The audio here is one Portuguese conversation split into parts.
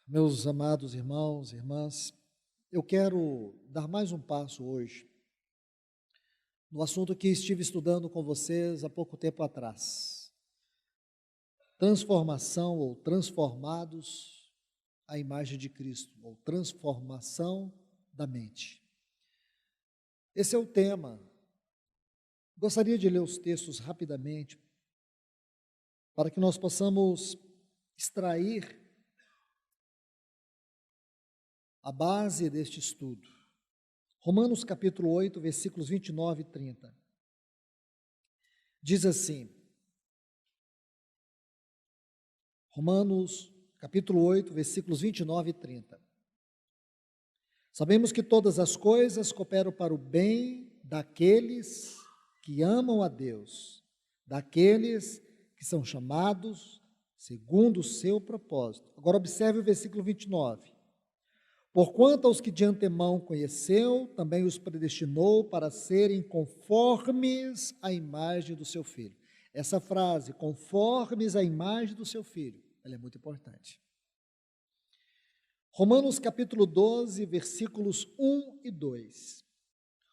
Meus amados irmãos e irmãs, eu quero dar mais um passo hoje no assunto que estive estudando com vocês há pouco tempo atrás. Transformação ou transformados à imagem de Cristo, ou transformação da mente. Esse é o tema. Gostaria de ler os textos rapidamente para que nós possamos extrair a base deste estudo. Romanos capítulo 8, versículos 29 e 30. Diz assim, Romanos capítulo 8, versículos 29 e 30. Sabemos que todas as coisas cooperam para o bem daqueles que amam a Deus, daqueles que são chamados segundo o seu propósito. Agora observe o versículo 29. Porquanto aos que de antemão conheceu, também os predestinou para serem conformes à imagem do seu Filho. Essa frase, conformes à imagem do seu Filho, ela é muito importante. Romanos capítulo 12, versículos 1 e 2.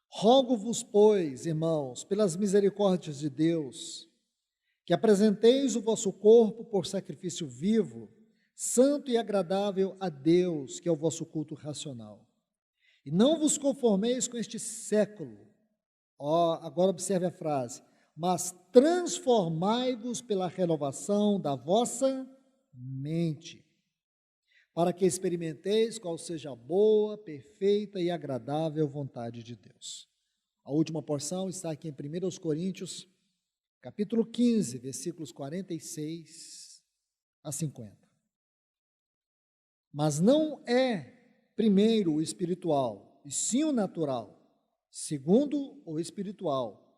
Rogo-vos, pois, irmãos, pelas misericórdias de Deus, que apresenteis o vosso corpo por sacrifício vivo, santo e agradável a Deus, que é o vosso culto racional. E não vos conformeis com este século. Agora observe a frase. Mas transformai-vos pela renovação da vossa mente, para que experimenteis qual seja a boa, perfeita e agradável vontade de Deus. A última porção está aqui em 1 Coríntios, capítulo 15, versículos 46 a 50. Mas não é primeiro o espiritual, e sim o natural, segundo o espiritual.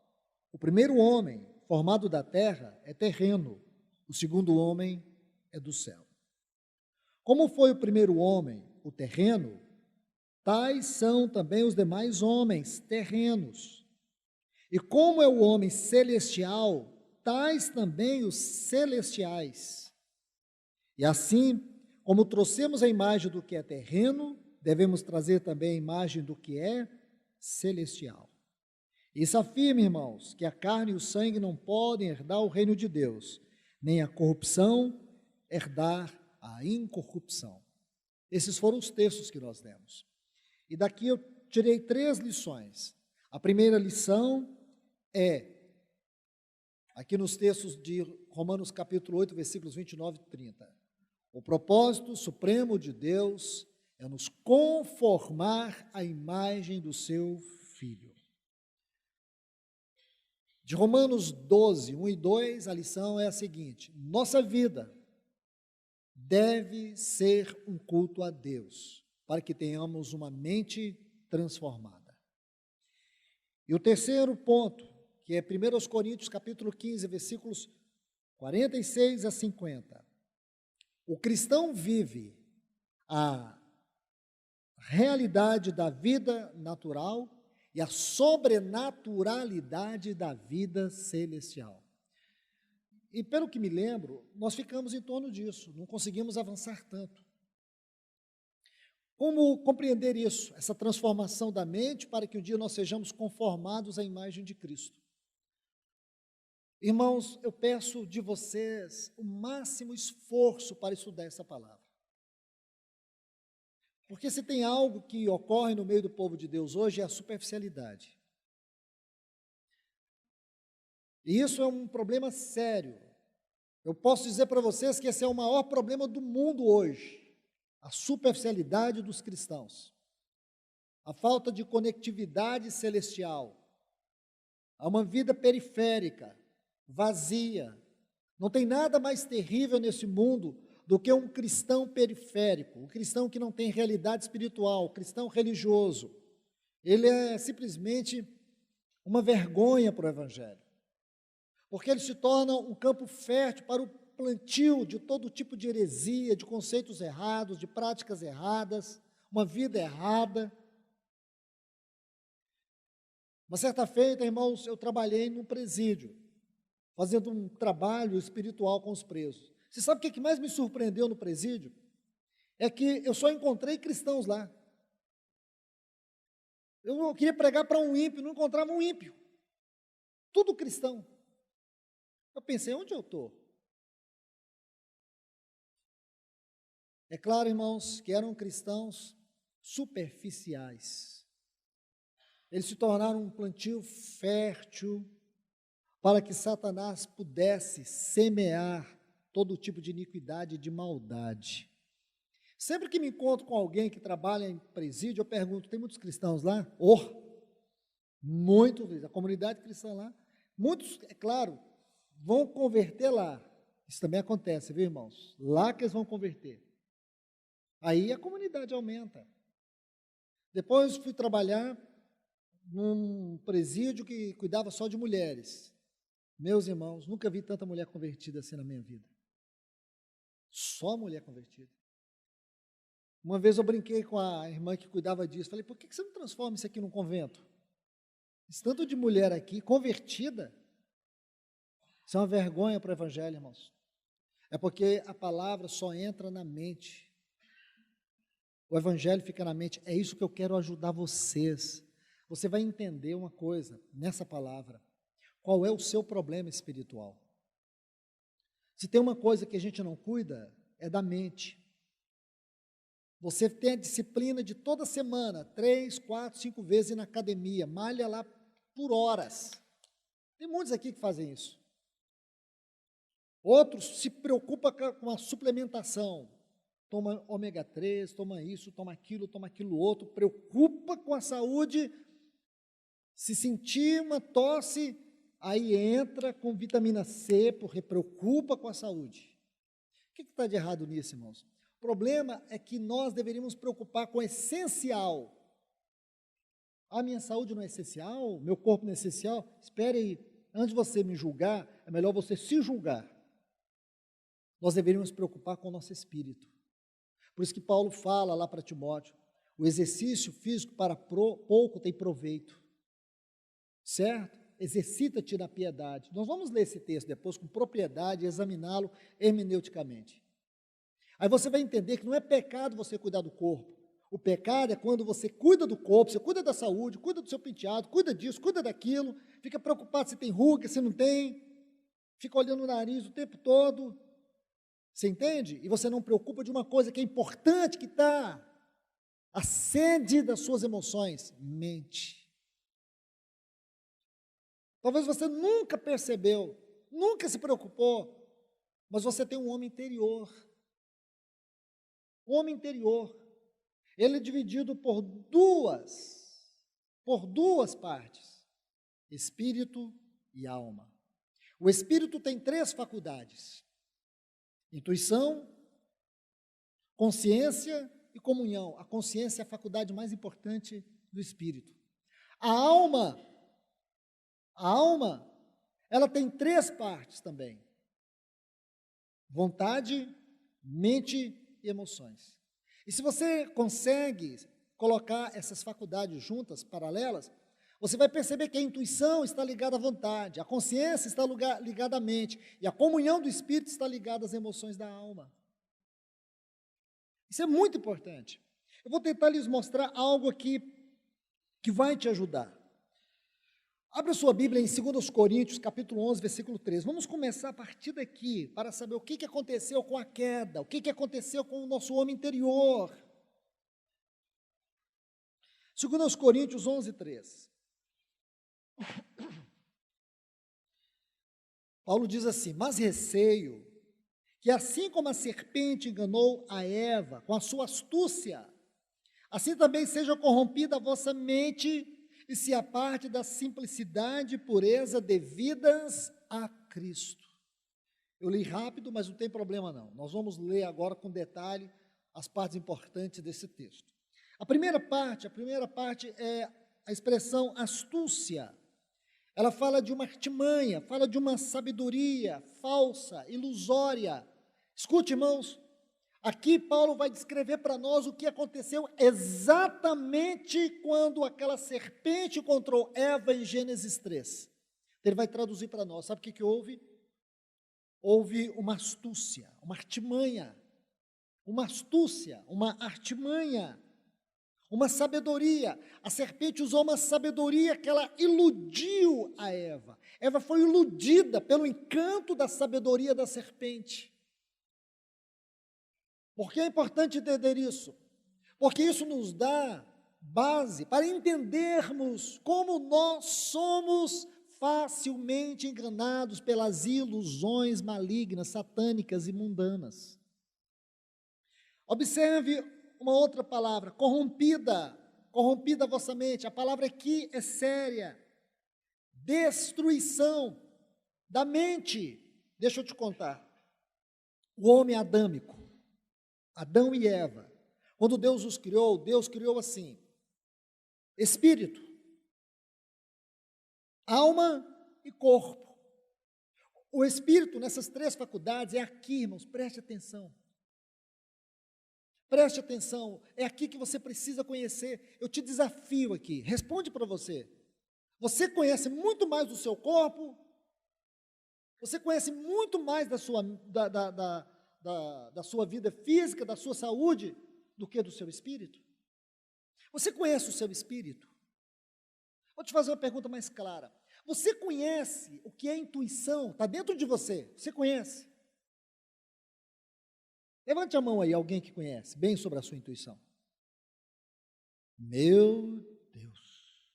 O primeiro homem, formado da terra, é terreno, o segundo homem é do céu. Como foi o primeiro homem, o terreno, tais são também os demais homens terrenos. E como é o homem celestial, tais também os celestiais. E assim, como trouxemos a imagem do que é terreno, devemos trazer também a imagem do que é celestial. Isso afirma, irmãos, que a carne e o sangue não podem herdar o reino de Deus, nem a corrupção herdar a incorrupção. Esses foram os textos que nós lemos. E daqui eu tirei 3 lições. A primeira lição é, aqui nos textos de Romanos capítulo 8, versículos 29 e 30. O propósito supremo de Deus é nos conformar à imagem do seu Filho. De Romanos 12, 1 e 2, a lição é a seguinte: nossa vida deve ser um culto a Deus, para que tenhamos uma mente transformada. E o terceiro ponto, que é 1 Coríntios capítulo 15, versículos 46 a 50. O cristão vive a realidade da vida natural e a sobrenaturalidade da vida celestial. E pelo que me lembro, nós ficamos em torno disso, não conseguimos avançar tanto. Como compreender isso, essa transformação da mente para que um dia nós sejamos conformados à imagem de Cristo? Irmãos, eu peço de vocês o máximo esforço para estudar essa palavra. Porque se tem algo que ocorre no meio do povo de Deus hoje é a superficialidade. E isso é um problema sério. Eu posso dizer para vocês que esse é o maior problema do mundo hoje. A superficialidade dos cristãos. A falta de conectividade celestial. Há uma vida periférica, vazia. Não tem nada mais terrível nesse mundo do que um cristão periférico, um cristão que não tem realidade espiritual, um cristão religioso. Ele é simplesmente uma vergonha para o Evangelho, porque ele se torna um campo fértil para o plantio de todo tipo de heresia, de conceitos errados, de práticas erradas, uma vida errada. Uma certa feita, irmãos, eu trabalhei num presídio, fazendo um trabalho espiritual com os presos. Você sabe o que mais me surpreendeu no presídio? é que eu só encontrei cristãos lá. Eu queria pregar para um ímpio, não encontrava um ímpio. Tudo cristão. Eu pensei, onde eu estou? É claro, irmãos, que eram cristãos superficiais. Eles se tornaram um plantio fértil para que Satanás pudesse semear todo tipo de iniquidade e de maldade. Sempre que me encontro com alguém que trabalha em presídio, eu pergunto, tem muitos cristãos lá? Muitos, a comunidade cristã lá. Muitos, é claro, vão converter lá. Isso também acontece, viu, irmãos? Lá que eles vão converter. Aí a comunidade aumenta. Depois fui trabalhar num presídio que cuidava só de mulheres. Meus irmãos, nunca vi tanta mulher convertida assim na minha vida. Só mulher convertida. Uma vez eu brinquei com a irmã que cuidava disso. Falei, por que você não transforma isso aqui num convento? Esse tanto de mulher aqui convertida, isso é uma vergonha para o evangelho, irmãos. É porque a palavra só entra na mente. O evangelho fica na mente. É isso que eu quero ajudar vocês. Você vai entender uma coisa nessa palavra. Qual é o seu problema espiritual? Se tem uma coisa que a gente não cuida, é da mente. Você tem a disciplina de toda semana, 3, 4, 5 vezes ir na academia, malha lá por horas. Tem muitos aqui que fazem isso. Outros se preocupam com a suplementação. Toma ômega 3, toma isso, toma aquilo outro, preocupa com a saúde. Se sentir uma tosse, aí entra com vitamina C, porque preocupa com a saúde. O que está de errado nisso, irmãos? O problema é que nós deveríamos preocupar com o essencial. A minha saúde não é essencial? Meu corpo não é essencial? Espere aí, antes de você me julgar, é melhor você se julgar. Nós deveríamos preocupar com o nosso espírito. Por isso que Paulo fala lá para Timóteo, o exercício físico para pouco tem proveito. Certo? Exercita-te na piedade. Nós vamos ler esse texto depois com propriedade e examiná-lo hermeneuticamente. Aí você vai entender que não é pecado você cuidar do corpo. O pecado é quando você cuida do corpo, você cuida da saúde, cuida do seu penteado, cuida disso, cuida daquilo, fica preocupado se tem ruga, se não tem, fica olhando o nariz o tempo todo. Você entende? E você não preocupa de uma coisa que é importante, que está a sede das suas emoções, mente. Talvez você nunca percebeu, nunca se preocupou, mas você tem um homem interior. O homem interior, ele é dividido por duas partes, espírito e alma. O espírito tem 3 faculdades, intuição, consciência e comunhão. A consciência é a faculdade mais importante do espírito. A alma, ela tem 3 partes também, vontade, mente e emoções. E se você consegue colocar essas faculdades juntas, paralelas, você vai perceber que a intuição está ligada à vontade, a consciência está ligada à mente, e a comunhão do espírito está ligada às emoções da alma. Isso é muito importante. Eu vou tentar lhes mostrar algo aqui que vai te ajudar. Abra sua Bíblia em 2 Coríntios, capítulo 11, versículo 3. Vamos começar a partir daqui, para saber o que aconteceu com a queda, o que aconteceu com o nosso homem interior. 2 Coríntios 11, 3. Paulo diz assim, mas receio que assim como a serpente enganou a Eva com a sua astúcia, assim também seja corrompida a vossa mente e se aparte da simplicidade e pureza devidas a Cristo. Eu li rápido, mas não tem problema não. Nós vamos ler agora com detalhe as partes importantes desse texto. A primeira parte é a expressão astúcia. Ela fala de uma artimanha, fala de uma sabedoria falsa, ilusória. Escute, irmãos, aqui Paulo vai descrever para nós o que aconteceu exatamente quando aquela serpente encontrou Eva em Gênesis 3. Ele vai traduzir para nós. Sabe o que houve? Houve uma astúcia, uma artimanha. uma astúcia, uma artimanha, uma sabedoria. A serpente usou uma sabedoria que ela iludiu a Eva. Eva foi iludida pelo encanto da sabedoria da serpente. Por que é importante entender isso? Porque isso nos dá base para entendermos como nós somos facilmente enganados pelas ilusões malignas, satânicas e mundanas. Observe uma outra palavra, corrompida, corrompida a vossa mente. A palavra aqui é séria. Destruição da mente. Deixa eu te contar. O homem adâmico, Adão e Eva, quando Deus os criou, Deus criou assim: espírito, alma e corpo. O espírito, nessas três faculdades, é aqui, irmãos, preste atenção. Preste atenção, é aqui que você precisa conhecer. Eu te desafio aqui, responde para você. Você conhece muito mais do seu corpo? Você conhece muito mais da sua vida física, da sua saúde, do que do seu espírito? Você conhece o seu espírito? Vou te fazer uma pergunta mais clara. Você conhece o que é intuição? Está dentro de você, você conhece? Levante a mão aí, alguém que conhece bem sobre a sua intuição. Meu Deus.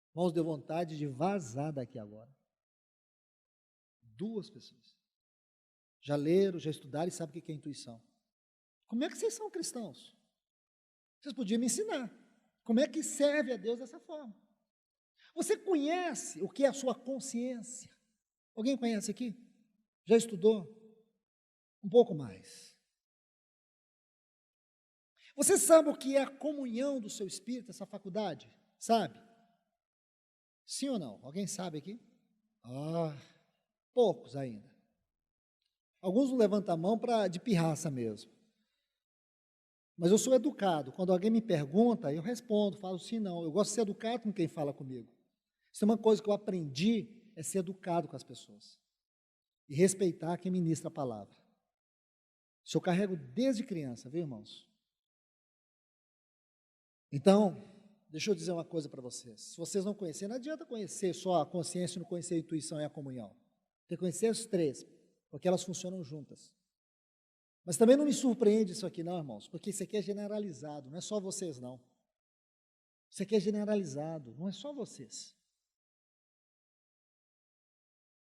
Irmãos, deu vontade de vazar daqui agora. 2 pessoas. Já leram, já estudaram e sabem o que é intuição. Como é que vocês são cristãos? Vocês podiam me ensinar. Como é que serve a Deus dessa forma? Você conhece o que é a sua consciência? Alguém conhece aqui? Já estudou? Um pouco mais. Você sabe o que é a comunhão do seu espírito, essa faculdade? Sabe? Sim ou não? Alguém sabe aqui? Poucos ainda. Alguns não levantam a mão de pirraça mesmo. Mas eu sou educado. Quando alguém me pergunta, eu respondo, falo sim, não. Eu gosto de ser educado com quem fala comigo. Isso é uma coisa que eu aprendi, é ser educado com as pessoas. E respeitar quem ministra a palavra. Isso eu carrego desde criança, viu, irmãos? Então, deixa eu dizer uma coisa para vocês. Se vocês não conhecerem, não adianta conhecer só a consciência, não conhecer a intuição e a comunhão. Tem que conhecer os 3, porque elas funcionam juntas. Mas também não me surpreende isso aqui não, irmãos, porque isso aqui é generalizado, não é só vocês não. Isso aqui é generalizado, não é só vocês.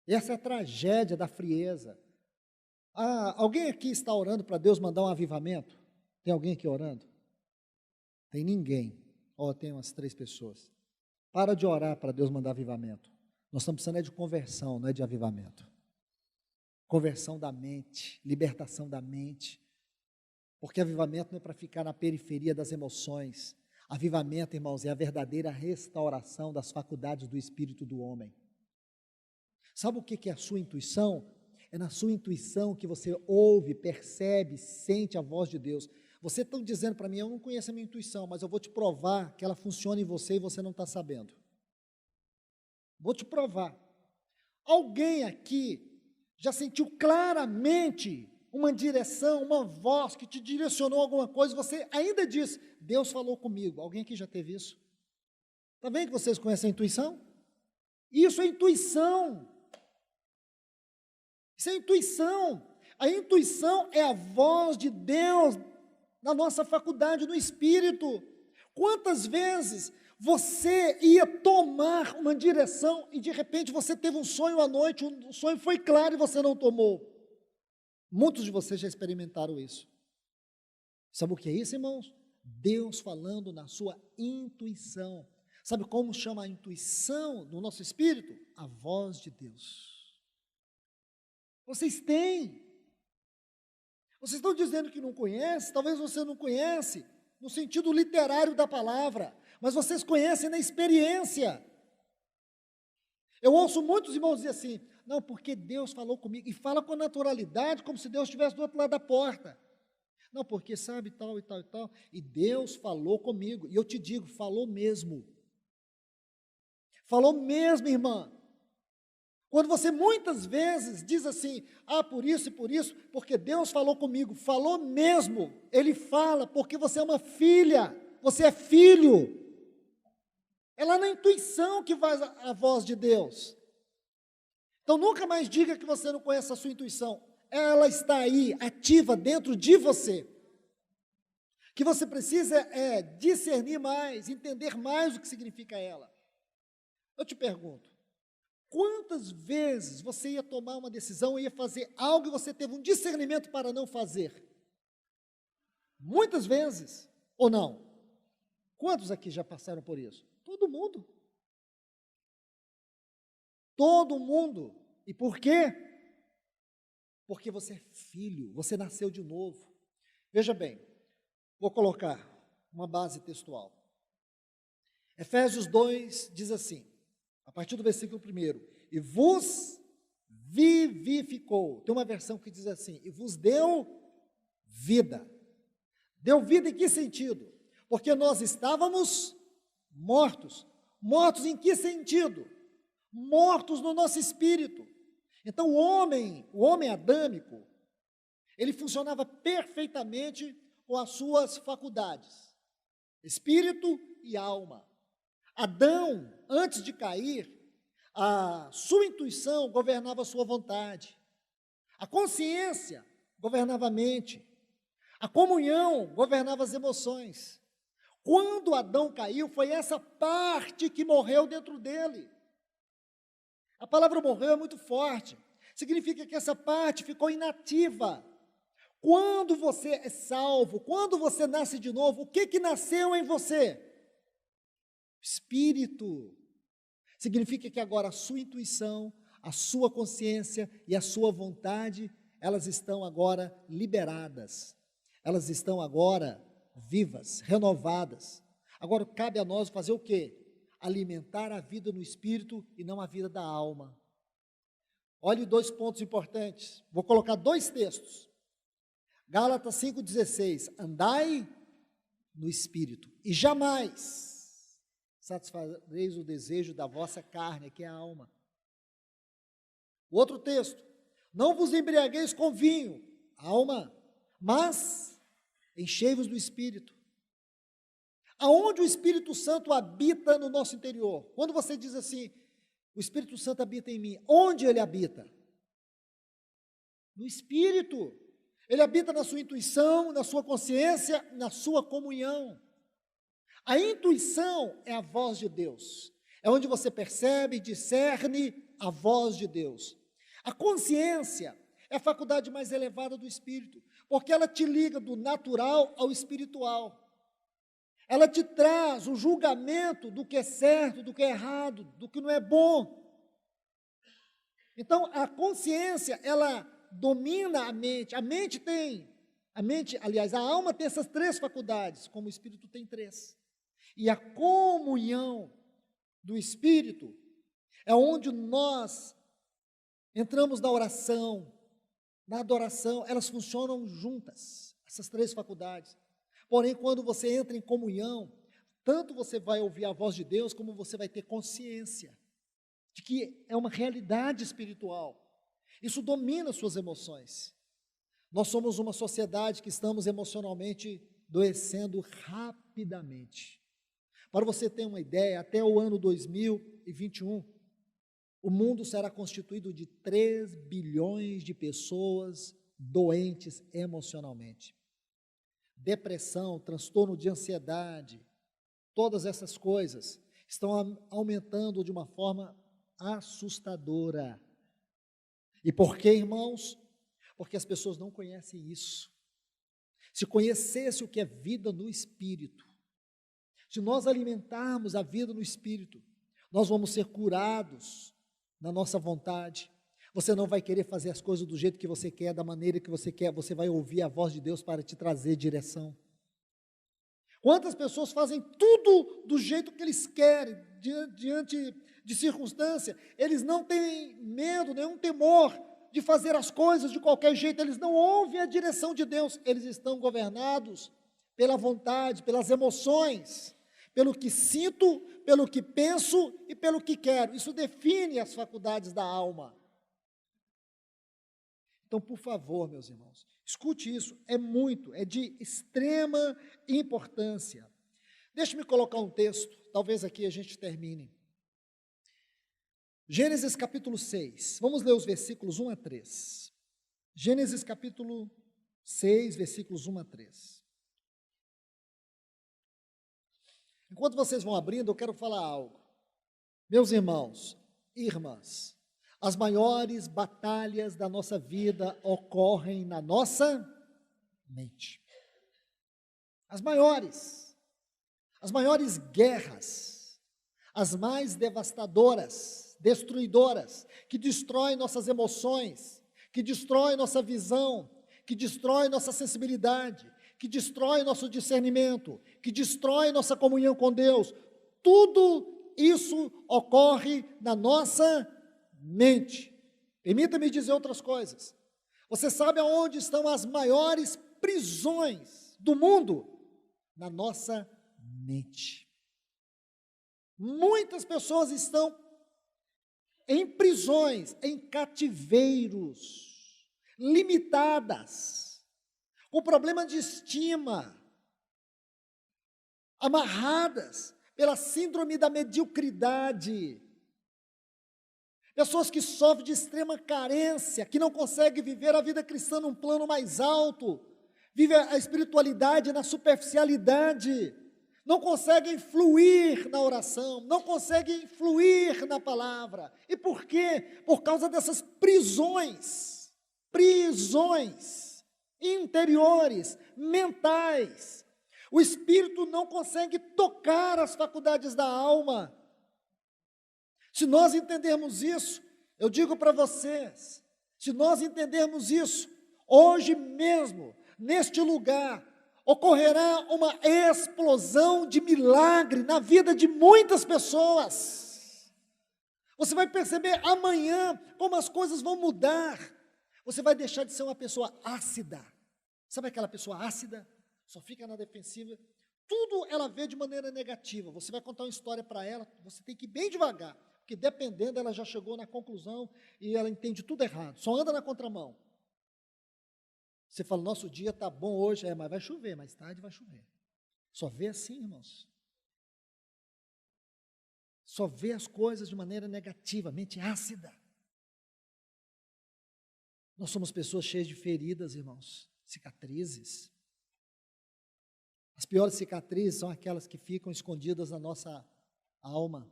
Essa é a tragédia da frieza. Alguém aqui está orando para Deus mandar um avivamento? Tem alguém aqui orando? Tem ninguém. Tem umas 3 pessoas. Para de orar para Deus mandar avivamento. Nós estamos precisando de conversão, não é de avivamento. Conversão da mente, libertação da mente. Porque avivamento não é para ficar na periferia das emoções. Avivamento, irmãos, é a verdadeira restauração das faculdades do espírito do homem. Sabe o que é a sua intuição? É na sua intuição que você ouve, percebe, sente a voz de Deus. Você está dizendo para mim, eu não conheço a minha intuição, mas eu vou te provar que ela funciona em você e você não está sabendo. Vou te provar. Alguém aqui já sentiu claramente uma direção, uma voz que te direcionou a alguma coisa e você ainda diz, Deus falou comigo. Alguém aqui já teve isso? Está vendo que vocês conhecem a intuição? Isso é intuição. Isso é intuição. A intuição é a voz de Deus na nossa faculdade, no espírito. Quantas vezes você ia tomar uma direção e de repente você teve um sonho à noite, o sonho foi claro e você não tomou? Muitos de vocês já experimentaram isso. Sabe o que é isso, irmãos? Deus falando na sua intuição. Sabe como chama a intuição do nosso espírito? A voz de Deus. Vocês têm. Vocês estão dizendo que não conhece, talvez você não conhece no sentido literário da palavra, mas vocês conhecem na experiência. Eu ouço muitos irmãos dizer assim, não, porque Deus falou comigo, e fala com naturalidade, como se Deus estivesse do outro lado da porta. Não, porque sabe tal e tal e tal, e Deus falou comigo, e eu te digo, falou mesmo. Falou mesmo, irmã. Quando você muitas vezes diz assim, por isso e por isso, porque Deus falou comigo, falou mesmo, Ele fala, porque você é uma filha, você é filho. É lá na intuição que vai a voz de Deus. Então nunca mais diga que você não conhece a sua intuição, ela está aí, ativa dentro de você. O que você precisa é discernir mais, entender mais o que significa ela. Eu te pergunto, quantas vezes você ia tomar uma decisão, ia fazer algo e você teve um discernimento para não fazer? Muitas vezes, ou não? Quantos aqui já passaram por isso? Todo mundo. Todo mundo. E por quê? Porque você é filho, você nasceu de novo. Veja bem, vou colocar uma base textual. Efésios 2 diz assim, a partir do versículo 1, e vos vivificou. Tem uma versão que diz assim, e vos deu vida. Deu vida em que sentido? Porque nós estávamos mortos. Mortos em que sentido? Mortos no nosso espírito. Então o homem adâmico, ele funcionava perfeitamente com as suas faculdades, espírito e alma. Adão, antes de cair, a sua intuição governava a sua vontade, a consciência governava a mente, a comunhão governava as emoções. Quando Adão caiu, foi essa parte que morreu dentro dele. A palavra morreu é muito forte, significa que essa parte ficou inativa. Quando você é salvo, quando você nasce de novo, o que nasceu em você? Espírito. Significa que agora a sua intuição, a sua consciência e a sua vontade, elas estão agora liberadas. Elas estão agora vivas, renovadas. Agora cabe a nós fazer o quê? Alimentar a vida no espírito e não a vida da alma. Olhe 2 pontos importantes. Vou colocar 2 textos. Gálatas 5,16. Andai no espírito e jamais satisfareis o desejo da vossa carne, que é a alma. O outro texto. Não vos embriagueis com vinho, alma, mas enchei-vos do espírito. Aonde o Espírito Santo habita no nosso interior? Quando você diz assim, o Espírito Santo habita em mim, onde ele habita? No Espírito. Ele habita na sua intuição, na sua consciência, na sua comunhão. A intuição é a voz de Deus. É onde você percebe, discerne a voz de Deus. A consciência é a faculdade mais elevada do Espírito, porque ela te liga do natural ao espiritual. Ela te traz o julgamento do que é certo, do que é errado, do que não é bom. Então, a consciência, ela domina a mente. A alma tem essas 3 faculdades, como o Espírito tem 3. E a comunhão do Espírito é onde nós entramos na oração, na adoração, elas funcionam juntas, essas 3 faculdades. Porém, quando você entra em comunhão, tanto você vai ouvir a voz de Deus, como você vai ter consciência de que é uma realidade espiritual. Isso domina suas emoções. Nós somos uma sociedade que estamos emocionalmente adoecendo rapidamente. Para você ter uma ideia, até o ano 2021, o mundo será constituído de 3 bilhões de pessoas doentes emocionalmente. Depressão, transtorno de ansiedade, todas essas coisas estão aumentando de uma forma assustadora. E por quê, irmãos? Porque as pessoas não conhecem isso. Se conhecesse o que é vida no Espírito, se nós alimentarmos a vida no Espírito, nós vamos ser curados na nossa vontade. Você não vai querer fazer as coisas do jeito que você quer, da maneira que você quer, você vai ouvir a voz de Deus para te trazer direção. Quantas pessoas fazem tudo do jeito que eles querem, diante de circunstância, eles não têm medo, nenhum temor de fazer as coisas de qualquer jeito, eles não ouvem a direção de Deus, eles estão governados pela vontade, pelas emoções, pelo que sinto, pelo que penso e pelo que quero. Isso define as faculdades da alma. Então, por favor, meus irmãos, escute isso, é de extrema importância. Deixe-me colocar um texto, talvez aqui a gente termine. Gênesis capítulo 6, vamos ler os versículos 1 a 3. Gênesis capítulo 6, versículos 1 a 3. Enquanto vocês vão abrindo, eu quero falar algo. Meus irmãos e irmãs, as maiores batalhas da nossa vida ocorrem na nossa mente. As maiores guerras, as mais devastadoras, destruidoras, que destroem nossas emoções, que destroem nossa visão, que destroem nossa sensibilidade, que destrói nosso discernimento, que destrói nossa comunhão com Deus. Tudo isso ocorre na nossa mente. Permita-me dizer outras coisas. Você sabe aonde estão as maiores prisões do mundo? Na nossa mente. Muitas pessoas estão em prisões, em cativeiros, limitadas, com problema de estima, amarradas pela síndrome da mediocridade, pessoas que sofrem de extrema carência, que não conseguem viver a vida cristã num plano mais alto, vivem a espiritualidade na superficialidade, não conseguem fluir na oração, não conseguem fluir na palavra. E por quê? Por causa dessas prisões interiores, mentais. O espírito não consegue tocar as faculdades da alma. Se nós entendermos isso, eu digo para vocês, se nós entendermos isso, hoje mesmo, neste lugar, ocorrerá uma explosão de milagre na vida de muitas pessoas. Você vai perceber amanhã como as coisas vão mudar. Você vai deixar de ser uma pessoa ácida. Sabe aquela pessoa ácida? Só fica na defensiva. Tudo ela vê de maneira negativa. Você vai contar uma história para ela, você tem que ir bem devagar, porque dependendo, ela já chegou na conclusão e ela entende tudo errado, só anda na contramão. Você fala, nosso dia está bom hoje, mas vai chover, mais tarde vai chover. Só vê assim, irmãos. Só vê as coisas de maneira negativa, mente ácida. Nós somos pessoas cheias de feridas, irmãos, cicatrizes. As piores cicatrizes são aquelas que ficam escondidas na nossa alma.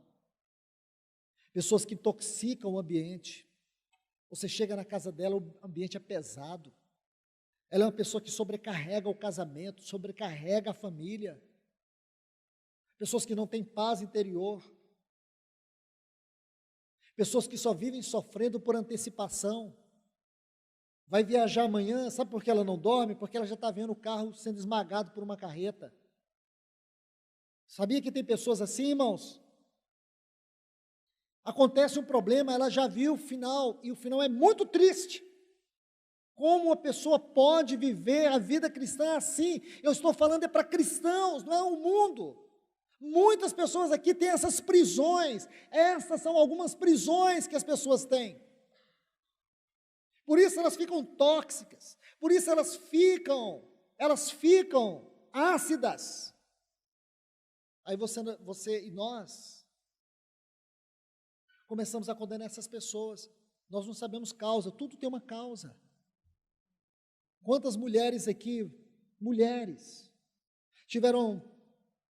Pessoas que intoxicam o ambiente. Você chega na casa dela, o ambiente é pesado. Ela é uma pessoa que sobrecarrega o casamento, sobrecarrega a família. Pessoas que não têm paz interior. Pessoas que só vivem sofrendo por antecipação. Vai viajar amanhã, sabe por que ela não dorme? Porque ela já está vendo o carro sendo esmagado por uma carreta. Sabia que tem pessoas assim, irmãos? Acontece um problema, ela já viu o final, e o final é muito triste. Como uma pessoa pode viver a vida cristã assim? Eu estou falando é para cristãos, não é o mundo. Muitas pessoas aqui têm essas prisões. Essas são algumas prisões que as pessoas têm. Por isso elas ficam tóxicas. Por isso elas ficam ácidas. Aí você e nós começamos a condenar essas pessoas. Nós não sabemos causa, tudo tem uma causa. Quantas mulheres aqui, tiveram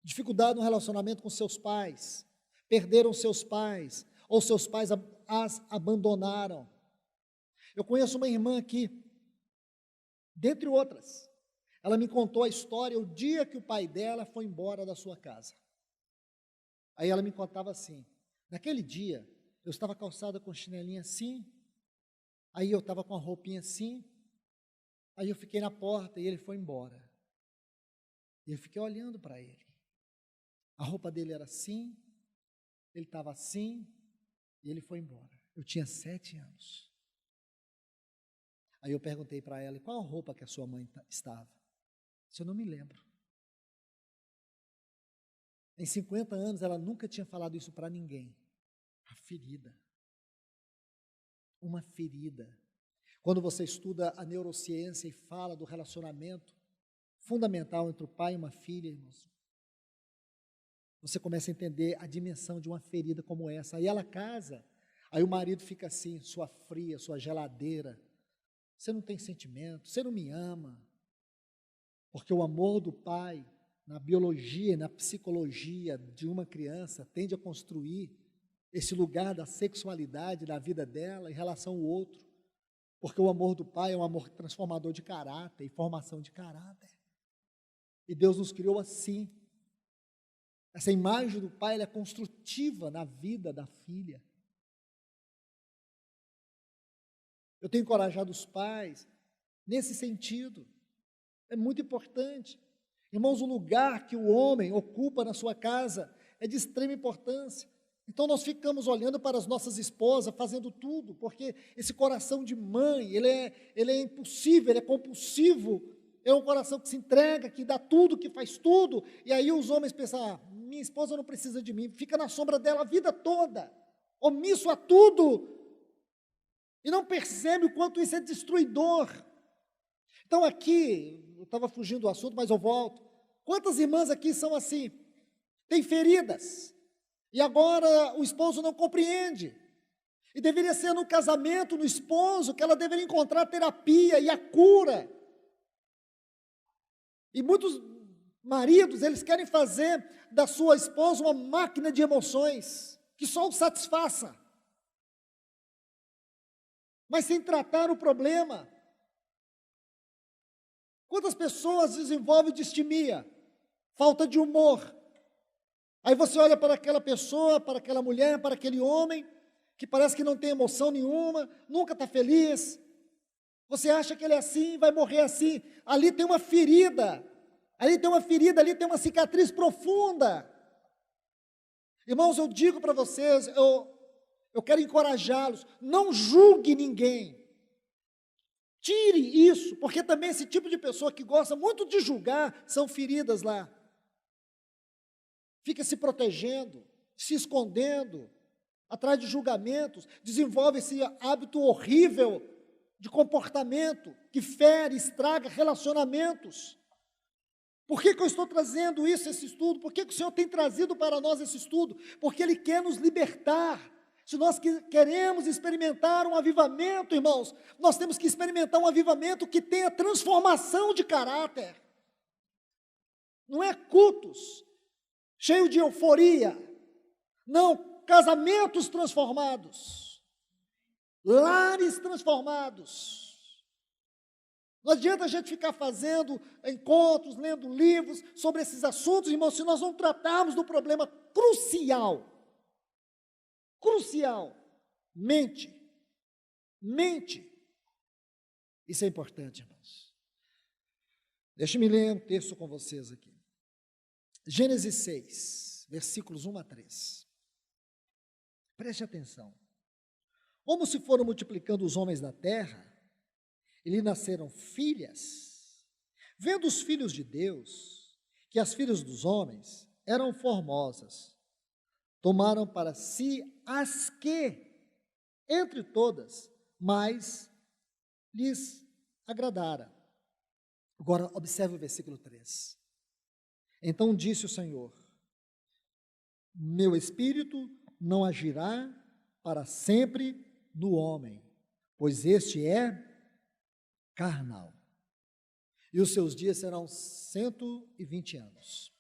dificuldade no relacionamento com seus pais, perderam seus pais, ou seus pais as abandonaram. Eu conheço uma irmã aqui, dentre outras, ela me contou a história o dia que o pai dela foi embora da sua casa. Aí ela me contava assim, naquele dia, eu estava calçada com chinelinha assim, aí eu estava com a roupinha assim, aí eu fiquei na porta e ele foi embora. E eu fiquei olhando para ele. A roupa dele era assim, ele estava assim, e ele foi embora. Eu tinha 7 anos. Aí eu perguntei para ela, qual a roupa que a sua mãe estava? Eu não me lembro. Em 50 anos, ela nunca tinha falado isso para ninguém. A ferida. Uma ferida. Quando você estuda a neurociência e fala do relacionamento fundamental entre o pai e uma filha, irmãos, você começa a entender a dimensão de uma ferida como essa. Aí ela casa, aí o marido fica assim, sua fria, sua geladeira. Você não tem sentimento, você não me ama. Porque o amor do pai, na biologia, na psicologia de uma criança, tende a construir esse lugar da sexualidade na vida dela em relação ao outro. Porque o amor do pai é um amor transformador de caráter e formação de caráter. E Deus nos criou assim. Essa imagem do pai ela é construtiva na vida da filha. Eu tenho encorajado os pais nesse sentido. É muito importante. Irmãos, o lugar que o homem ocupa na sua casa é de extrema importância. Então nós ficamos olhando para as nossas esposas, fazendo tudo, porque esse coração de mãe, ele é impulsivo, ele é compulsivo, é um coração que se entrega, que dá tudo, que faz tudo, e aí os homens pensam, minha esposa não precisa de mim, fica na sombra dela a vida toda, omisso a tudo, e não percebe o quanto isso é destruidor. Então aqui, eu estava fugindo do assunto, mas eu volto. Quantas irmãs aqui são assim? Têm feridas. E agora o esposo não compreende. E deveria ser no casamento, no esposo, que ela deveria encontrar a terapia e a cura. E muitos maridos, eles querem fazer da sua esposa uma máquina de emoções, que só o satisfaça. Mas sem tratar o problema. Quantas pessoas desenvolvem distimia, falta de humor? Aí você olha para aquela pessoa, para aquela mulher, para aquele homem, que parece que não tem emoção nenhuma, nunca está feliz. Você acha que ele é assim, vai morrer assim. Ali tem uma ferida, ali tem uma cicatriz profunda. Irmãos, eu digo para vocês, eu quero encorajá-los, não julgue ninguém. Tire isso, porque também esse tipo de pessoa que gosta muito de julgar, são feridas lá. Fica se protegendo, se escondendo, atrás de julgamentos, desenvolve esse hábito horrível de comportamento, que fere, estraga relacionamentos. Por que eu estou trazendo esse estudo? Por que o Senhor tem trazido para nós esse estudo? Porque Ele quer nos libertar. Se nós queremos experimentar um avivamento, irmãos, nós temos que experimentar um avivamento que tenha transformação de caráter. Não é cultos, cheio de euforia. Não, casamentos transformados, lares transformados. Não adianta a gente ficar fazendo encontros, lendo livros sobre esses assuntos, irmãos, se nós não tratarmos do problema crucial. Mente. Isso é importante, irmãos. Deixe-me ler um texto com vocês aqui. Gênesis 6, versículos 1 a 3. Preste atenção. Como se foram multiplicando os homens da terra, e lhe nasceram filhas, vendo os filhos de Deus, que as filhas dos homens eram formosas, tomaram para si as que, entre todas, mais lhes agradara. Agora, observe o versículo 3. Então disse o Senhor, meu espírito não agirá para sempre no homem, pois este é carnal, e os seus dias serão 120 anos.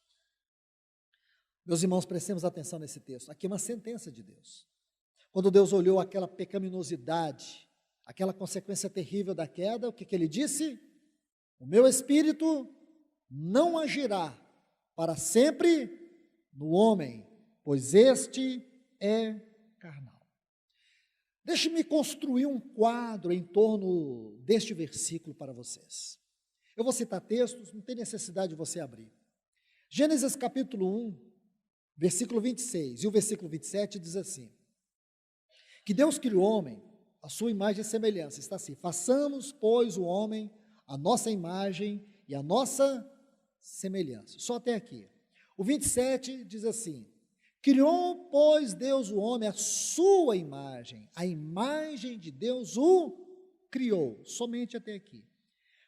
Meus irmãos, prestemos atenção nesse texto. Aqui é uma sentença de Deus. Quando Deus olhou aquela pecaminosidade, aquela consequência terrível da queda, o que Ele disse? O meu espírito não agirá para sempre no homem, pois este é carnal. Deixe-me construir um quadro em torno deste versículo para vocês. Eu vou citar textos, não tem necessidade de você abrir. Gênesis capítulo 1, versículo 26 e o versículo 27 diz assim, que Deus criou o homem, a sua imagem e semelhança, está assim, façamos, pois, o homem, a nossa imagem e a nossa semelhança. Só até aqui. O 27 diz assim: criou, pois, Deus o homem à sua imagem, a imagem de Deus o criou, somente até aqui.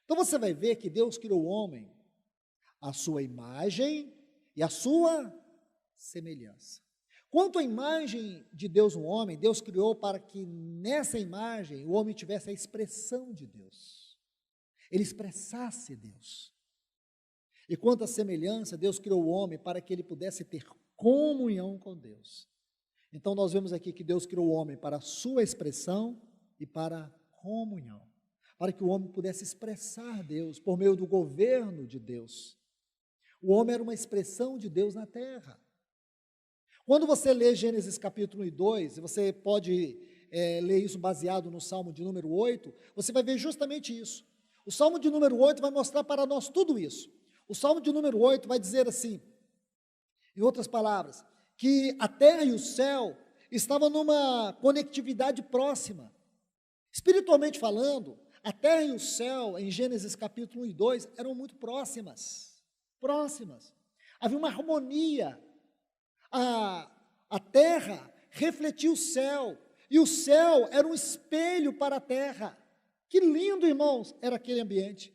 Então você vai ver que Deus criou o homem à sua imagem e à sua semelhança. Quanto à imagem de Deus no homem, Deus criou para que nessa imagem o homem tivesse a expressão de Deus, ele expressasse Deus. E quanto à semelhança, Deus criou o homem para que ele pudesse ter comunhão com Deus. Então nós vemos aqui que Deus criou o homem para a sua expressão e para a comunhão, para que o homem pudesse expressar Deus por meio do governo de Deus. O homem era uma expressão de Deus na terra. Quando você lê Gênesis capítulo 1 e 2, e você pode ler isso baseado no Salmo de número 8, você vai ver justamente isso. O Salmo de número 8 vai mostrar para nós tudo isso. O Salmo de número 8 vai dizer assim, em outras palavras, que a terra e o céu estavam numa conectividade próxima. Espiritualmente falando, a terra e o céu, em Gênesis capítulo 1 e 2, eram muito próximas. Havia uma harmonia. A terra refletia o céu, e o céu era um espelho para a terra. Que lindo, irmãos, era aquele ambiente.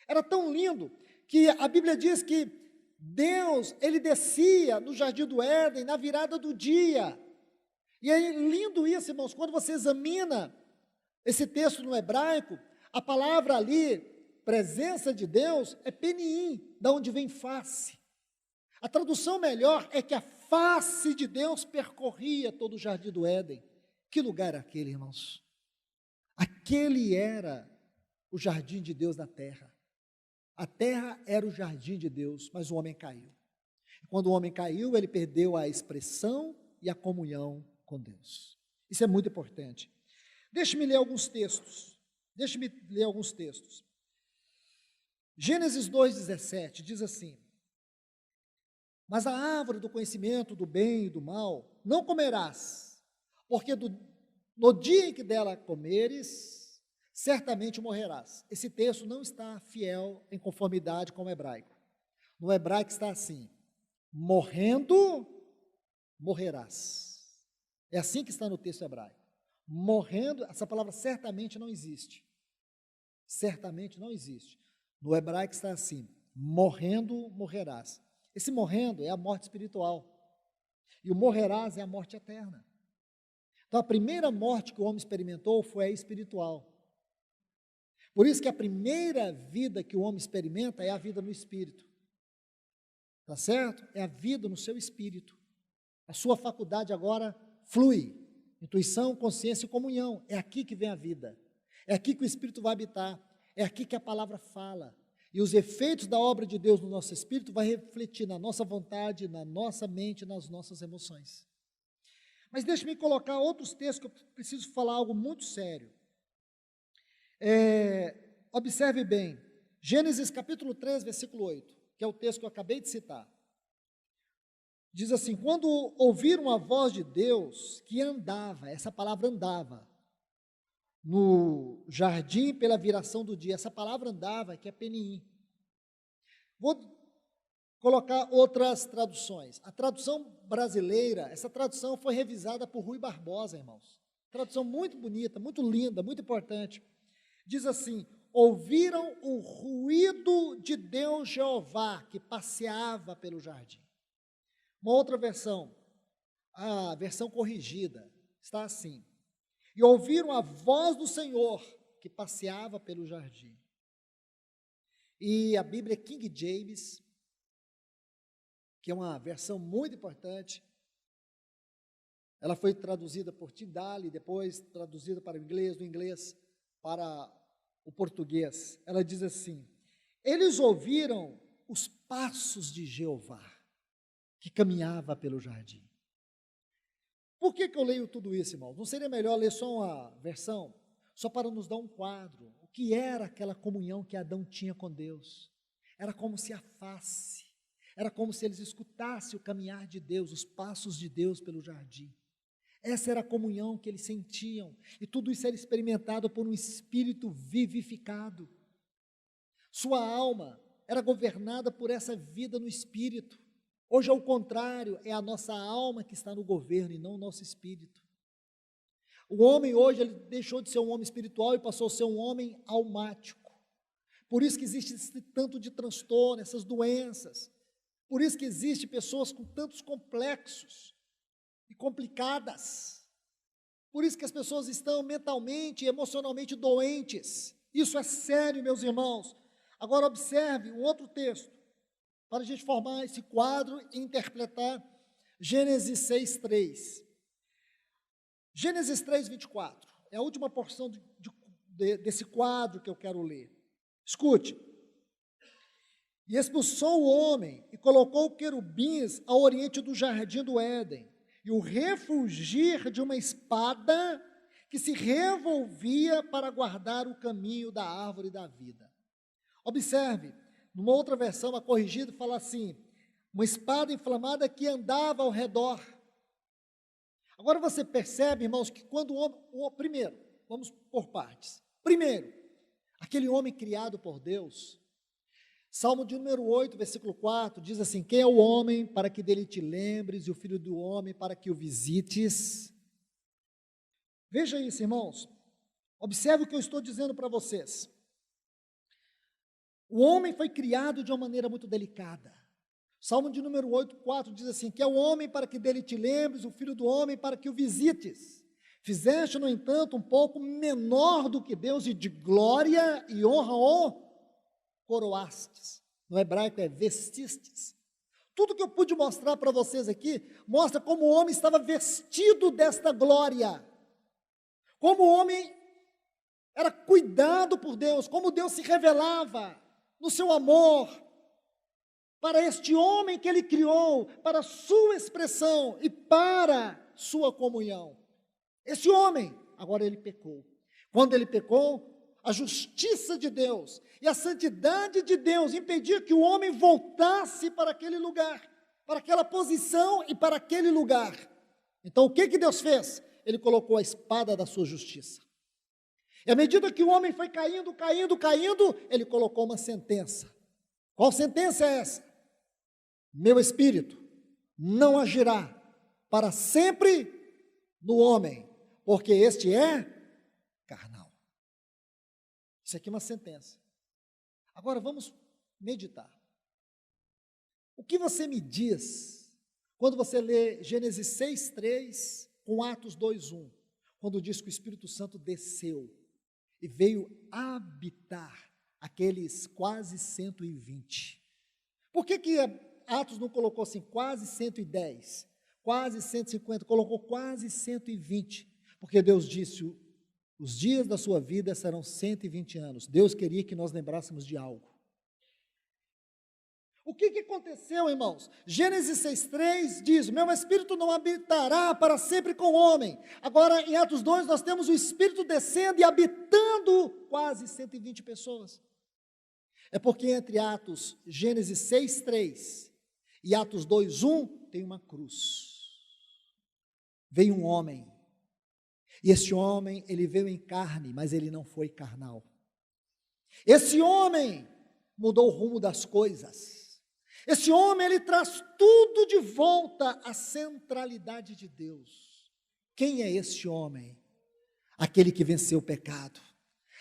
Era tão lindo que a Bíblia diz que Deus, ele descia no jardim do Éden na virada do dia. E é lindo isso, irmãos, quando você examina esse texto no hebraico, a palavra ali, presença de Deus, é peniim, da onde vem face. A tradução melhor é que a face de Deus percorria todo o jardim do Éden. Que lugar era aquele, irmãos? Aquele era o jardim de Deus na terra. A terra era o jardim de Deus, mas o homem caiu. Quando o homem caiu, ele perdeu a expressão e a comunhão com Deus. Isso é muito importante. Deixe-me ler alguns textos. Gênesis 2,17 diz assim: mas a árvore do conhecimento do bem e do mal não comerás, porque no dia em que dela comeres, certamente morrerás. Esse texto não está fiel em conformidade com o hebraico. No hebraico está assim: morrendo, morrerás. É assim que está no texto hebraico. Morrendo, essa palavra certamente não existe. Certamente não existe. No hebraico está assim: morrendo, morrerás. Esse morrendo é a morte espiritual. E o morrerás é a morte eterna. Então a primeira morte que o homem experimentou foi a espiritual. Por isso que a primeira vida que o homem experimenta é a vida no espírito. Tá certo? É a vida no seu espírito. A sua faculdade agora flui. Intuição, consciência e comunhão. É aqui que vem a vida. É aqui que o espírito vai habitar. É aqui que a palavra fala. E os efeitos da obra de Deus no nosso espírito vai refletir na nossa vontade, na nossa mente, nas nossas emoções. Mas deixe-me colocar outros textos que eu preciso falar algo muito sério. Observe bem, Gênesis capítulo 3, versículo 8, que é o texto que eu acabei de citar. Diz assim: quando ouviram a voz de Deus que andava, essa palavra andava, no jardim pela viração do dia, essa palavra andava, que é peniim. Vou colocar outras traduções. A tradução brasileira, essa tradução foi revisada por Rui Barbosa, irmãos. Tradução muito bonita, muito linda, muito importante. Diz assim: ouviram o ruído de Deus Jeová, que passeava pelo jardim. Uma outra versão, a versão corrigida, está assim: e ouviram a voz do Senhor, que passeava pelo jardim. E a Bíblia King James, que é uma versão muito importante, ela foi traduzida por Tyndale, depois traduzida para o inglês, do inglês para o português. Ela diz assim: eles ouviram os passos de Jeová, que caminhava pelo jardim. Por que eu leio tudo isso, irmãos? Não seria melhor ler só uma versão, só para nos dar um quadro? O que era aquela comunhão que Adão tinha com Deus? Era como se a face, era como se eles escutassem o caminhar de Deus, os passos de Deus pelo jardim. Essa era a comunhão que eles sentiam, e tudo isso era experimentado por um espírito vivificado. Sua alma era governada por essa vida no espírito. Hoje é o contrário, é a nossa alma que está no governo e não o nosso espírito. O homem hoje, ele deixou de ser um homem espiritual e passou a ser um homem almático. Por isso que existe esse tanto de transtorno, essas doenças. Por isso que existe pessoas com tantos complexos e complicadas. Por isso que as pessoas estão mentalmente e emocionalmente doentes. Isso é sério, meus irmãos. Agora observe um outro texto, para a gente formar esse quadro e interpretar Gênesis 6:3. Gênesis 3:24, é a última porção desse quadro que eu quero ler. Escute. E expulsou o homem e colocou querubins ao oriente do jardim do Éden, e o refulgir de uma espada que se revolvia para guardar o caminho da árvore da vida. Observe, numa outra versão, a corrigida, fala assim, uma espada inflamada que andava ao redor. Agora você percebe, irmãos, que quando o homem, primeiro, vamos por partes. Primeiro, aquele homem criado por Deus, Salmo de número 8, versículo 4, diz assim, quem é o homem para que dele te lembres, e o filho do homem para que o visites? Veja isso, irmãos, observe o que eu estou dizendo para vocês. O homem foi criado de uma maneira muito delicada. Salmo de número 8, 4 diz assim, que é o homem para que dele te lembres, o filho do homem para que o visites. Fizeste, no entanto, um pouco menor do que Deus, e de glória e honra o coroastes. No hebraico é vestistes. Tudo que eu pude mostrar para vocês aqui, mostra como o homem estava vestido desta glória. Como o homem era cuidado por Deus, como Deus se revelava no seu amor para este homem que ele criou, para sua expressão e para sua comunhão. Esse homem, agora ele pecou. Quando ele pecou, a justiça de Deus e a santidade de Deus impedia que o homem voltasse para aquele lugar, para aquela posição e para aquele lugar. Então o que Deus fez? Ele colocou a espada da sua justiça. E à medida que o homem foi caindo, ele colocou uma sentença. Qual sentença é essa? Meu espírito não agirá para sempre no homem, porque este é carnal. Isso aqui é uma sentença. Agora vamos meditar. O que você me diz quando você lê Gênesis 6:3 com Atos 2:1, quando diz que o Espírito Santo desceu e veio habitar aqueles quase 120? Por que Atos não colocou assim quase 110, quase 150, colocou quase 120? Porque Deus disse, os dias da sua vida serão 120 anos. Deus queria que nós lembrássemos de algo. O que aconteceu, irmãos? Gênesis 6:3 diz, meu espírito não habitará para sempre com o homem. Agora, em Atos 2, nós temos o Espírito descendo e habitando quase 120 pessoas. É porque entre Atos, Gênesis 6:3 e Atos 2:1, tem uma cruz. Veio um homem. E esse homem, ele veio em carne, mas ele não foi carnal. Esse homem mudou o rumo das coisas. Esse homem, ele traz tudo de volta à centralidade de Deus. Quem é esse homem? Aquele que venceu o pecado.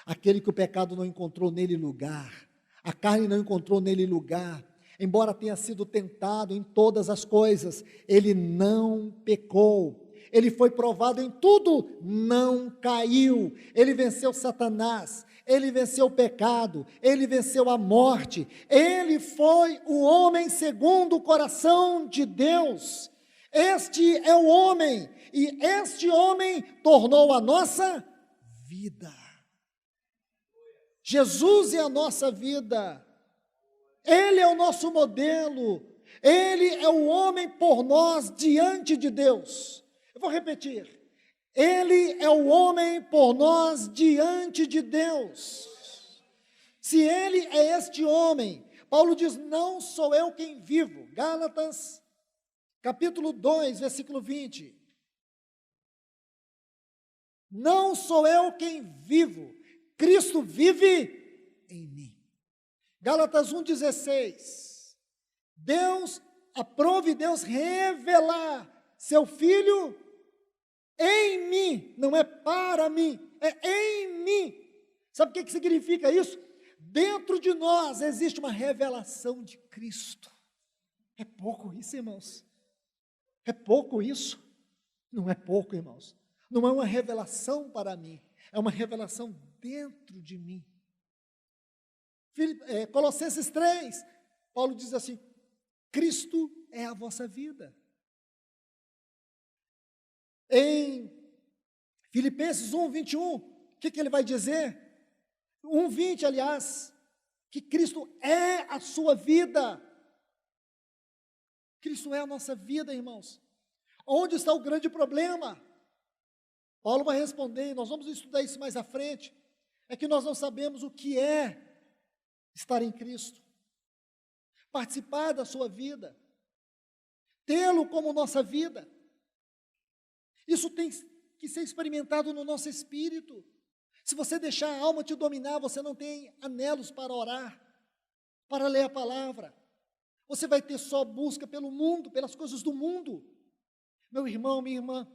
Aquele que o pecado não encontrou nele lugar. A carne não encontrou nele lugar. Embora tenha sido tentado em todas as coisas, ele não pecou. Ele foi provado em tudo, não caiu. Ele venceu Satanás, ele venceu o pecado, ele venceu a morte. Ele foi o homem segundo o coração de Deus. Este é o homem, e este homem tornou a nossa vida. Jesus é a nossa vida. Ele é o nosso modelo. Ele é o homem por nós diante de Deus. Eu vou repetir. Ele é o homem por nós diante de Deus. Se ele é este homem, Paulo diz, não sou eu quem vivo. Gálatas, capítulo 2, versículo 20. Não sou eu quem vivo, Cristo vive em mim. Gálatas 1,16. Deus Aprove Deus revelar seu Filho em mim, não é para mim, é em mim. Sabe o que significa isso? Dentro de nós existe uma revelação de Cristo. É pouco isso, irmãos? É pouco isso? Não é pouco, irmãos. Não é uma revelação para mim, é uma revelação dentro de mim. Colossenses 3, Paulo diz assim: Cristo é a vossa vida. Em Filipenses 1, 21, o que ele vai dizer? 1, 20, aliás, que Cristo é a sua vida. Cristo é a nossa vida, irmãos. Onde está o grande problema? Paulo vai responder, nós vamos estudar isso mais à frente, é que nós não sabemos o que é estar em Cristo, participar da sua vida, tê-lo como nossa vida. Isso tem que ser experimentado no nosso espírito. Se você deixar a alma te dominar, você não tem anelos para orar, para ler a palavra. Você vai ter só busca pelo mundo, pelas coisas do mundo. Meu irmão, minha irmã,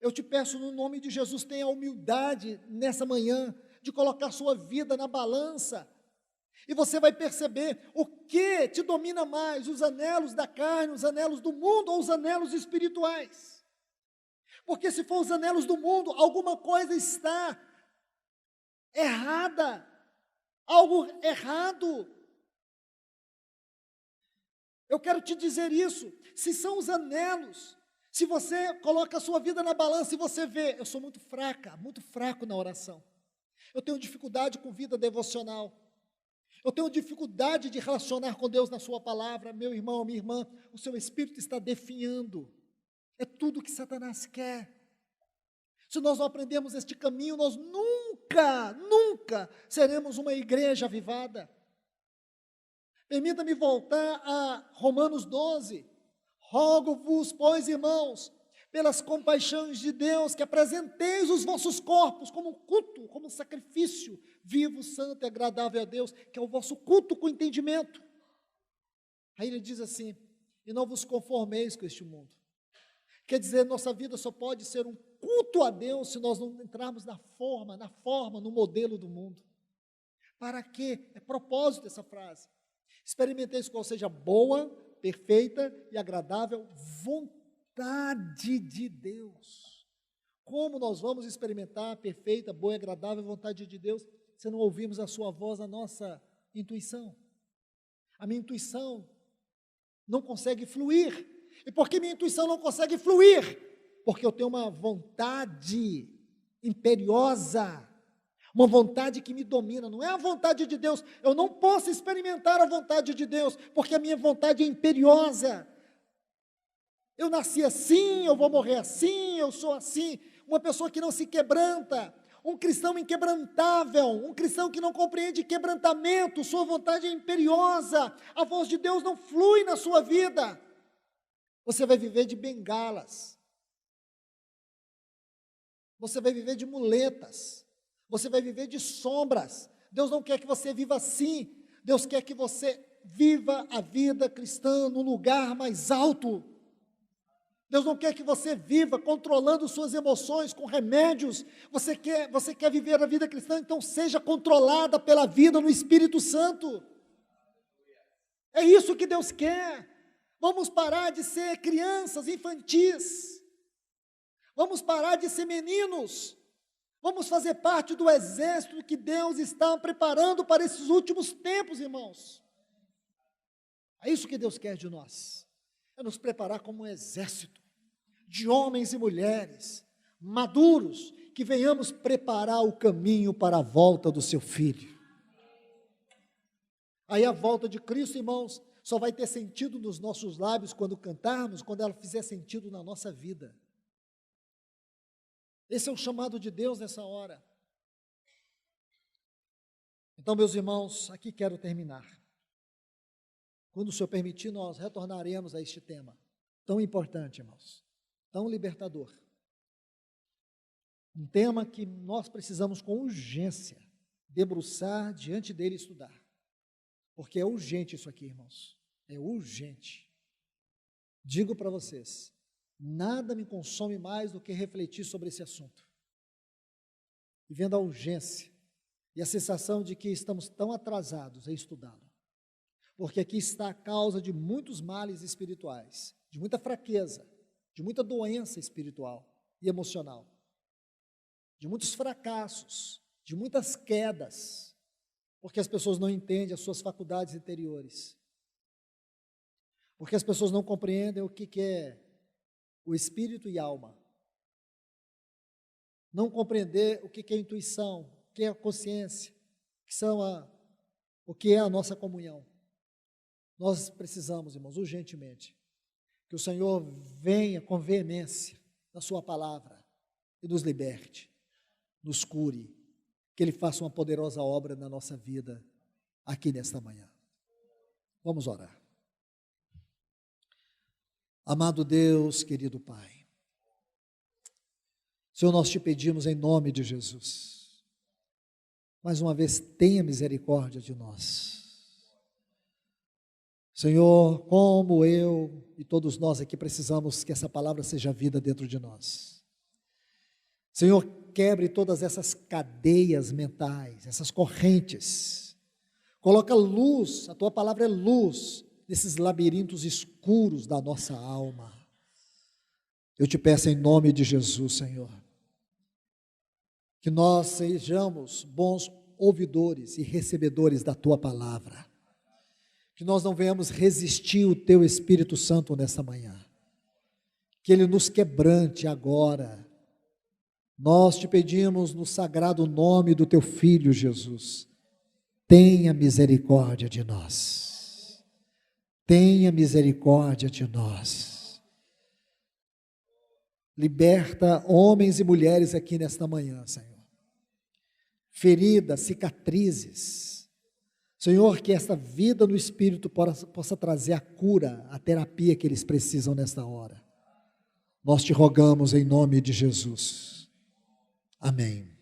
eu te peço no nome de Jesus, tenha a humildade nessa manhã de colocar sua vida na balança. E você vai perceber o que te domina mais, os anelos da carne, os anelos do mundo ou os anelos espirituais. Porque se for os anelos do mundo, alguma coisa está errada, algo errado. Eu quero te dizer isso, se são os anelos, se você coloca a sua vida na balança e você vê, eu sou muito fraco na oração, eu tenho dificuldade com vida devocional, eu tenho dificuldade de relacionar com Deus na sua palavra, meu irmão, minha irmã, o seu espírito está definhando, é tudo que Satanás quer. Se nós não aprendemos este caminho, nós nunca seremos uma igreja avivada. Permita-me voltar a Romanos 12. Rogo-vos, pois, irmãos, pelas compaixões de Deus, que apresenteis os vossos corpos como culto, como sacrifício vivo, santo e agradável a Deus, que é o vosso culto com entendimento. Aí ele diz assim: e não vos conformeis com este mundo. Quer dizer, nossa vida só pode ser um culto a Deus se nós não entrarmos na forma, no modelo do mundo. Para quê? É propósito essa frase. Experimenteis qual seja boa, perfeita e agradável vontade de Deus. Como nós vamos experimentar a perfeita, boa e agradável vontade de Deus se não ouvirmos a sua voz, a nossa intuição? A minha intuição não consegue fluir. E por que minha intuição não consegue fluir? Porque eu tenho uma vontade imperiosa, uma vontade que me domina, não é a vontade de Deus. Eu não posso experimentar a vontade de Deus, porque a minha vontade é imperiosa. Eu nasci assim, eu vou morrer assim, eu sou assim. Uma pessoa que não se quebranta, um cristão inquebrantável, um cristão que não compreende quebrantamento, sua vontade é imperiosa, a voz de Deus não flui na sua vida. Você vai viver de bengalas, você vai viver de muletas, você vai viver de sombras. Deus não quer que você viva assim, Deus quer que você viva a vida cristã no lugar mais alto. Deus não quer que você viva controlando suas emoções com remédios. Você quer viver a vida cristã, então seja controlada pela vida no Espírito Santo. É isso que Deus quer. Vamos parar de ser crianças infantis. Vamos parar de ser meninos. Vamos fazer parte do exército que Deus está preparando para esses últimos tempos, irmãos. É isso que Deus quer de nós. É nos preparar como um exército de homens e mulheres maduros, que venhamos preparar o caminho para a volta do seu Filho. Aí a volta de Cristo, irmãos, só vai ter sentido nos nossos lábios quando cantarmos, quando ela fizer sentido na nossa vida. Esse é o chamado de Deus nessa hora. Então, meus irmãos, aqui quero terminar. Quando o Senhor permitir, nós retornaremos a este tema tão importante, irmãos, tão libertador. Um tema que nós precisamos com urgência debruçar diante dele e estudar. Porque é urgente isso aqui, irmãos. É urgente. digo para vocês, nada me consome mais do que refletir sobre esse assunto. E vendo a urgência e a sensação de que estamos tão atrasados em estudá-lo. Porque aqui está a causa de muitos males espirituais, de muita fraqueza, de muita doença espiritual e emocional, de muitos fracassos, de muitas quedas, porque as pessoas não entendem as suas faculdades interiores, porque as pessoas não compreendem o que é o espírito e alma, não compreender o que é intuição, o que é a consciência, o que é a nossa comunhão. Nós precisamos, irmãos, urgentemente, que o Senhor venha com veemência na sua palavra e nos liberte, nos cure, que Ele faça uma poderosa obra na nossa vida aqui nesta manhã. Vamos orar. Amado Deus, querido Pai, Senhor, nós te pedimos em nome de Jesus, mais uma vez, tenha misericórdia de nós. Senhor, como eu e todos nós aqui precisamos que essa palavra seja vida dentro de nós. Senhor, quebre todas essas cadeias mentais, essas correntes. Coloca luz, a tua palavra é luz, nesses labirintos escuros da nossa alma. Eu te peço em nome de Jesus, Senhor, que nós sejamos bons ouvidores e recebedores da tua palavra. Que nós não venhamos resistir o teu Espírito Santo nessa manhã, que ele nos quebrante agora. Nós te pedimos no sagrado nome do teu Filho Jesus, tenha misericórdia de nós, tenha misericórdia de nós. Liberta homens e mulheres aqui nesta manhã, Senhor, feridas, cicatrizes, Senhor, que esta vida no Espírito possa trazer a cura, a terapia que eles precisam nesta hora. Nós te rogamos em nome de Jesus. Amém.